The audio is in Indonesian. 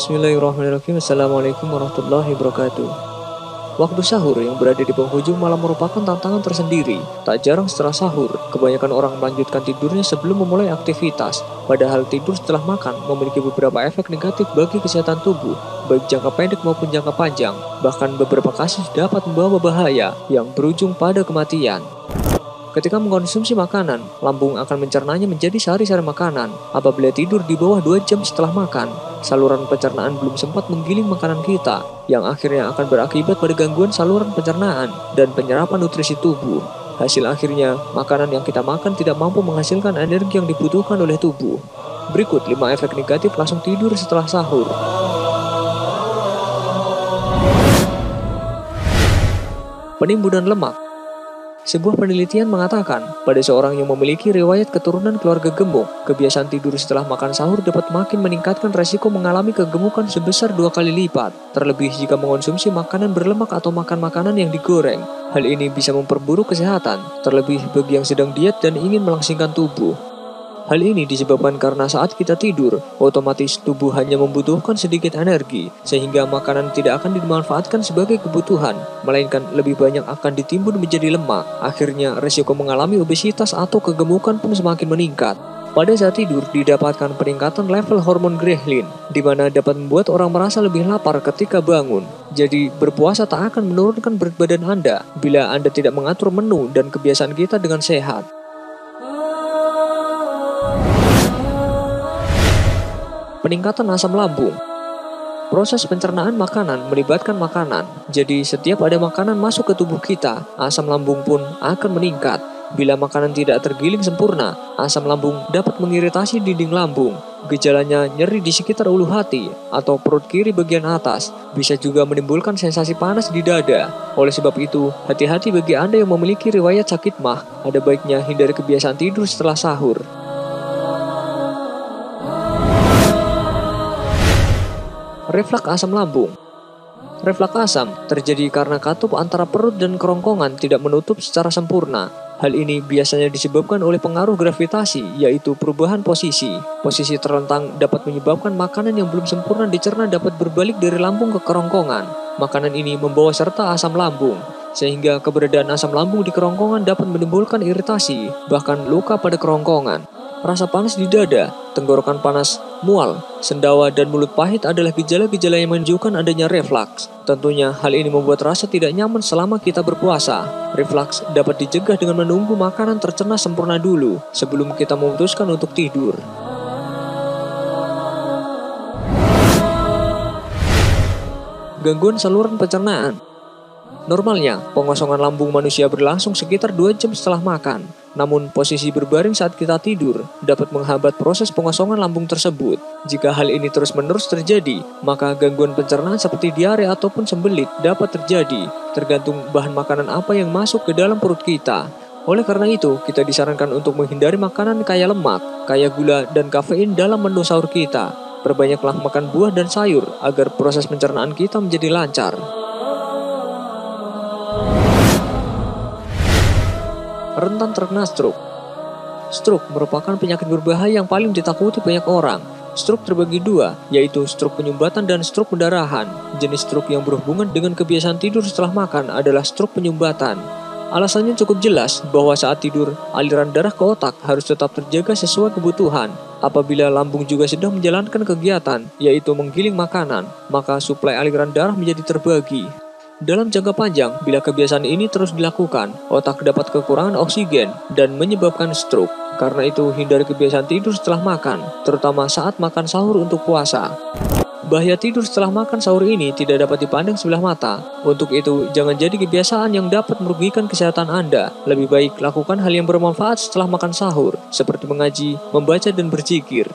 Bismillahirrahmanirrahim. Assalamualaikum warahmatullahi wabarakatuh. Waktu sahur yang berada di penghujung malam merupakan tantangan tersendiri. Tak jarang setelah sahur, kebanyakan orang melanjutkan tidurnya sebelum memulai aktivitas. Padahal tidur setelah makan memiliki beberapa efek negatif bagi kesehatan tubuh, baik jangka pendek maupun jangka panjang. Bahkan beberapa kasus dapat membawa bahaya yang berujung pada kematian. Ketika mengkonsumsi makanan, lambung akan mencernanya menjadi sari-sari makanan. Apabila tidur di bawah 2 jam setelah makan, saluran pencernaan belum sempat menggiling makanan kita, yang akhirnya akan berakibat pada gangguan saluran pencernaan dan penyerapan nutrisi tubuh. Hasil akhirnya, makanan yang kita makan tidak mampu menghasilkan energi yang dibutuhkan oleh tubuh. Berikut 5 efek negatif langsung tidur setelah sahur. Penimbunan lemak. Sebuah penelitian mengatakan, pada seorang yang memiliki riwayat keturunan keluarga gemuk, kebiasaan tidur setelah makan sahur dapat makin meningkatkan resiko mengalami kegemukan sebesar 2 kali lipat, terlebih jika mengonsumsi makanan berlemak atau makan makanan yang digoreng. Hal ini bisa memperburuk kesehatan, terlebih bagi yang sedang diet dan ingin melangsingkan tubuh. Hal ini disebabkan karena saat kita tidur, otomatis tubuh hanya membutuhkan sedikit energi, sehingga makanan tidak akan dimanfaatkan sebagai kebutuhan, melainkan lebih banyak akan ditimbun menjadi lemak. Akhirnya, resiko mengalami obesitas atau kegemukan pun semakin meningkat. Pada saat tidur, didapatkan peningkatan level hormon ghrelin, di mana dapat membuat orang merasa lebih lapar ketika bangun. Jadi, berpuasa tak akan menurunkan berat badan Anda, bila Anda tidak mengatur menu dan kebiasaan kita dengan sehat. Peningkatan asam lambung. Proses pencernaan makanan melibatkan makanan. Jadi setiap ada makanan masuk ke tubuh kita, asam lambung pun akan meningkat. Bila makanan tidak tergiling sempurna, asam lambung dapat mengiritasi dinding lambung. Gejalanya nyeri di sekitar ulu hati atau perut kiri bagian atas. Bisa juga menimbulkan sensasi panas di dada. Oleh sebab itu, hati-hati bagi Anda yang memiliki riwayat sakit mah. Ada baiknya hindari kebiasaan tidur setelah sahur. Refleks asam lambung. Refleks asam terjadi karena katup antara perut dan kerongkongan tidak menutup secara sempurna. Hal ini biasanya disebabkan oleh pengaruh gravitasi, yaitu perubahan posisi. Posisi terlentang dapat menyebabkan makanan yang belum sempurna dicerna dapat berbalik dari lambung ke kerongkongan. Makanan ini membawa serta asam lambung, sehingga keberadaan asam lambung di kerongkongan dapat menimbulkan iritasi, bahkan luka pada kerongkongan. Rasa panas di dada, tenggorokan panas, mual, sendawa, dan mulut pahit adalah gejala-gejala yang menunjukkan adanya refleks. Tentunya hal ini membuat rasa tidak nyaman selama kita berpuasa. Refleks dapat dicegah dengan menunggu makanan tercerna sempurna dulu sebelum kita memutuskan untuk tidur. Gangguan saluran pencernaan. Normalnya, pengosongan lambung manusia berlangsung sekitar 2 jam setelah makan. Namun, posisi berbaring saat kita tidur dapat menghambat proses pengosongan lambung tersebut. Jika hal ini terus-menerus terjadi, maka gangguan pencernaan seperti diare ataupun sembelit dapat terjadi, tergantung bahan makanan apa yang masuk ke dalam perut kita. Oleh karena itu, kita disarankan untuk menghindari makanan kaya lemak, kaya gula, dan kafein dalam menu sahur kita. Perbanyaklah makan buah dan sayur agar proses pencernaan kita menjadi lancar. Rentan terkena stroke. Stroke merupakan penyakit berbahaya yang paling ditakuti banyak orang. Stroke terbagi 2, yaitu stroke penyumbatan dan stroke pendarahan. Jenis stroke yang berhubungan dengan kebiasaan tidur setelah makan adalah stroke penyumbatan. Alasannya cukup jelas bahwa saat tidur, aliran darah ke otak harus tetap terjaga sesuai kebutuhan. Apabila lambung juga sedang menjalankan kegiatan, yaitu menggiling makanan, maka suplai aliran darah menjadi terbagi. Dalam jangka panjang, bila kebiasaan ini terus dilakukan, otak dapat kekurangan oksigen dan menyebabkan stroke. Karena itu, hindari kebiasaan tidur setelah makan, terutama saat makan sahur untuk puasa. Bahaya tidur setelah makan sahur ini tidak dapat dipandang sebelah mata. Untuk itu, jangan jadi kebiasaan yang dapat merugikan kesehatan Anda. Lebih baik lakukan hal yang bermanfaat setelah makan sahur, seperti mengaji, membaca, dan berzikir.